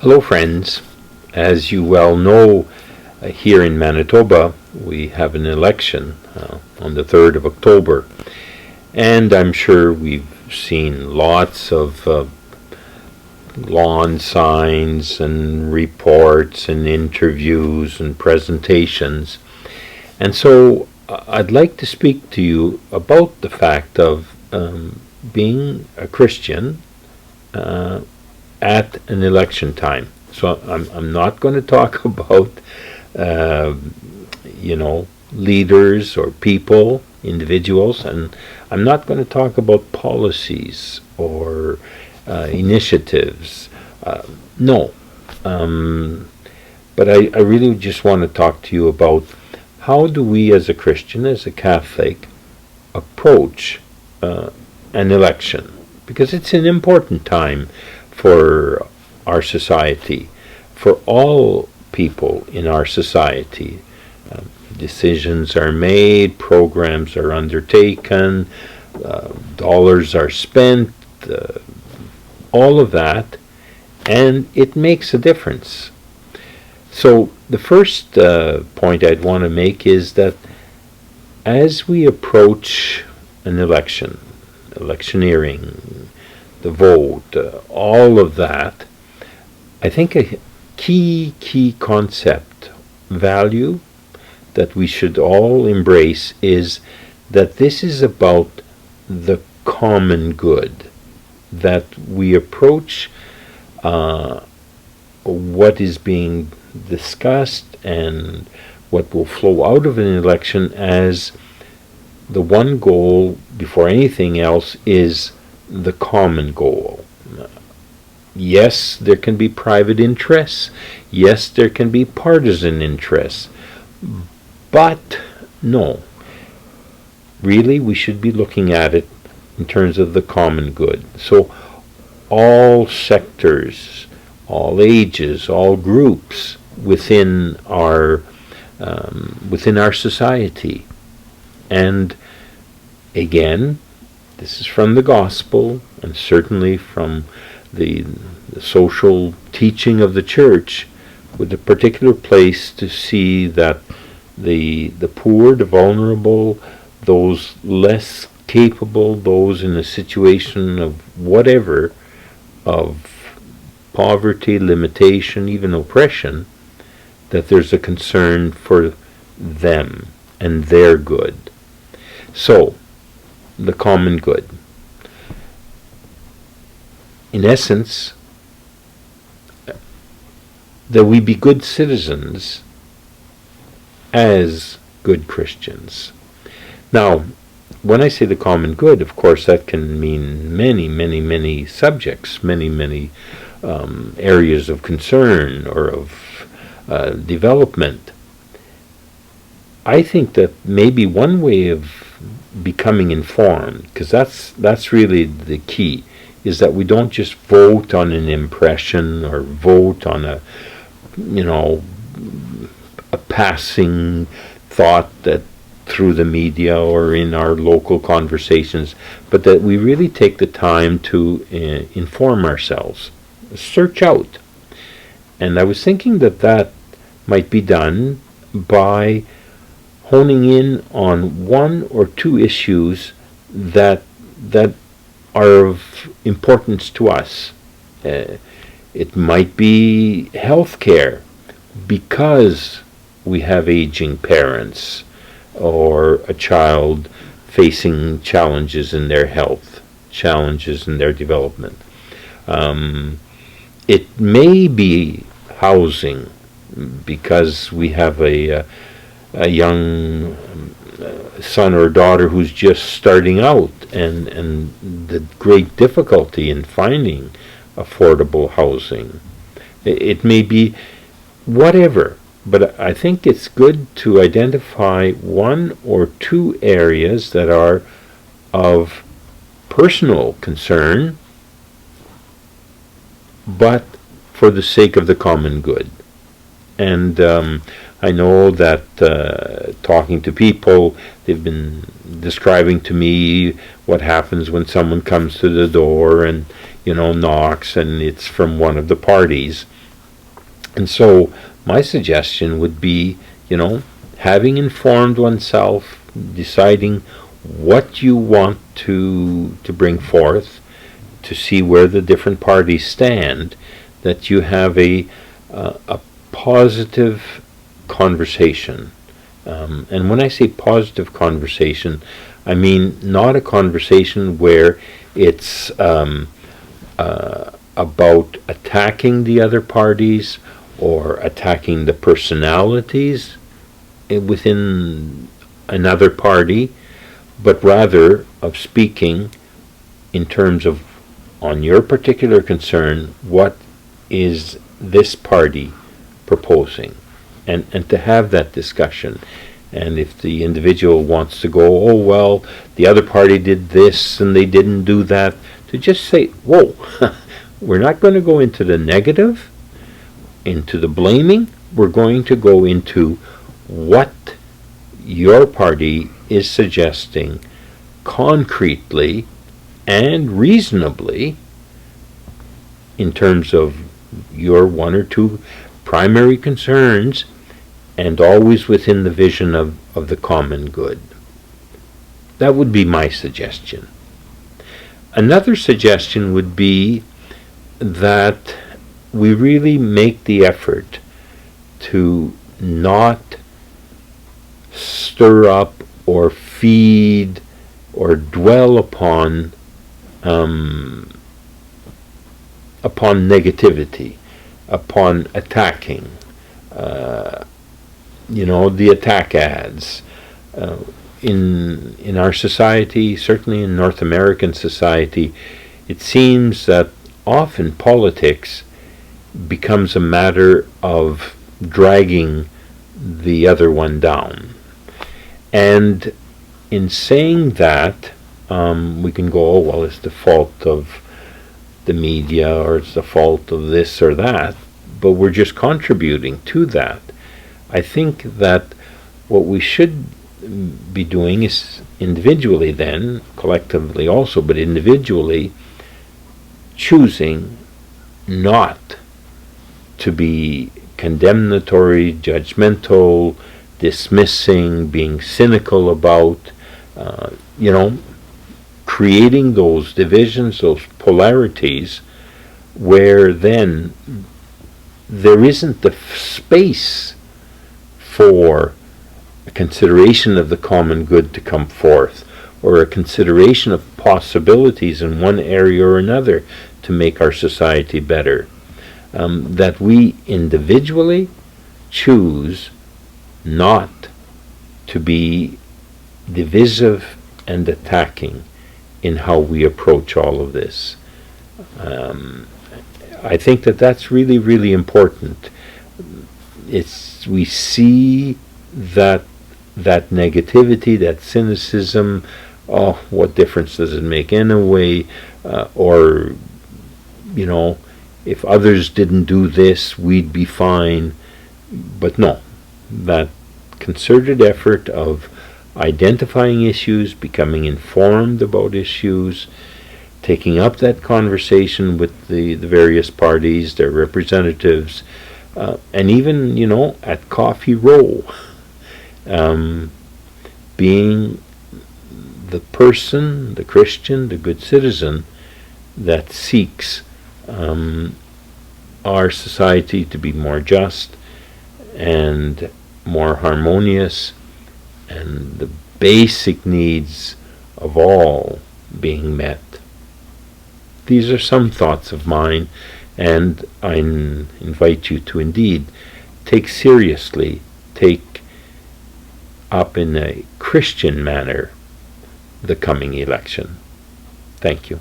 Hello friends, as you well know, here in Manitoba we have an election on the 3rd of October, and I'm sure we've seen lots of lawn signs and reports and interviews and presentations, and so I'd like to speak to you about the fact of being a Christian at an election time. So I'm not going to talk about leaders or people, individuals, and I'm not going to talk about policies or initiatives. No. But I really just want to talk to you about how do we as a Christian, as a Catholic, approach an election, because it's an important time for our society, for all people in our society. Decisions are made, programs are undertaken, dollars are spent, all of that, and it makes a difference. So the first point I'd want to make is that as we approach an election, electioneering, the vote, all of that, I think a key concept, value, that we should all embrace is that this is about the common good, that we approach what is being discussed and what will flow out of an election as the one goal before anything else is the common goal. Yes, there can be private interests. Yes, there can be partisan interests. But no, really we should be looking at it in terms of the common good. So all sectors, all ages, all groups within our society. And again, this is from the gospel and certainly from the social teaching of the church, with a particular place to see that the poor, the vulnerable, those less capable, those in a situation of whatever, of poverty, limitation, even oppression, that there's a concern for them and their good. So, the common good. In essence, that we be good citizens as good Christians. Now, when I say the common good, of course, that can mean many subjects, many areas of concern or of development. I think that maybe one way of becoming informed, because that's really the key, is that we don't just vote on an impression or vote on a passing thought that through the media or in our local conversations, but that we really take the time to inform ourselves, search out. And I was thinking that might be done by honing in on one or two issues that are of importance to us. It might be healthcare, because we have aging parents or a child facing challenges in their health, challenges in their development. It may be housing, because we have a young son or daughter who's just starting out, and the great difficulty in finding affordable housing. It may be whatever, but I think it's good to identify one or two areas that are of personal concern, but for the sake of the common good. And I know that talking to people, they've been describing to me what happens when someone comes to the door and knocks, and it's from one of the parties. And so my suggestion would be, having informed oneself, deciding what you want to bring forth, to see where the different parties stand, that you have a positive conversation. And when I say positive conversation, I mean not a conversation where it's about attacking the other parties or attacking the personalities within another party, but rather of speaking in terms of, on your particular concern, what is this party proposing, and to have that discussion. And if the individual wants to go, oh well, the other party did this and they didn't do that, to just say, whoa, we're not going to go into the negative, into the blaming. We're going to go into what your party is suggesting concretely and reasonably in terms of your one or two primary concerns, and always within the vision of the common good. That would be my suggestion. Another suggestion would be that we really make the effort to not stir up or feed or dwell upon negativity, upon attacking, the attack ads. In our society, certainly in North American society, it seems that often politics becomes a matter of dragging the other one down. And in saying that, we can go, oh, well, it's the fault of the media, or it's the fault of this or that, but we're just contributing to that. I think that what we should be doing is individually then, collectively also, but individually, choosing not to be condemnatory, judgmental, dismissing, being cynical about, creating those divisions, those polarities, where then there isn't the space for a consideration of the common good to come forth, or a consideration of possibilities in one area or another to make our society better. That we individually choose not to be divisive and attacking in how we approach all of this. I think that that's really, really important. We see that negativity, that cynicism, oh, what difference does it make anyway? Or, if others didn't do this, we'd be fine. But no, that concerted effort of identifying issues, becoming informed about issues, taking up that conversation with the various parties, their representatives, and even, at Coffee Row, being the person, the Christian, the good citizen that seeks our society to be more just and more harmonious, and the basic needs of all being met. These are some thoughts of mine, and I invite you to indeed take up in a Christian manner the coming election. Thank you.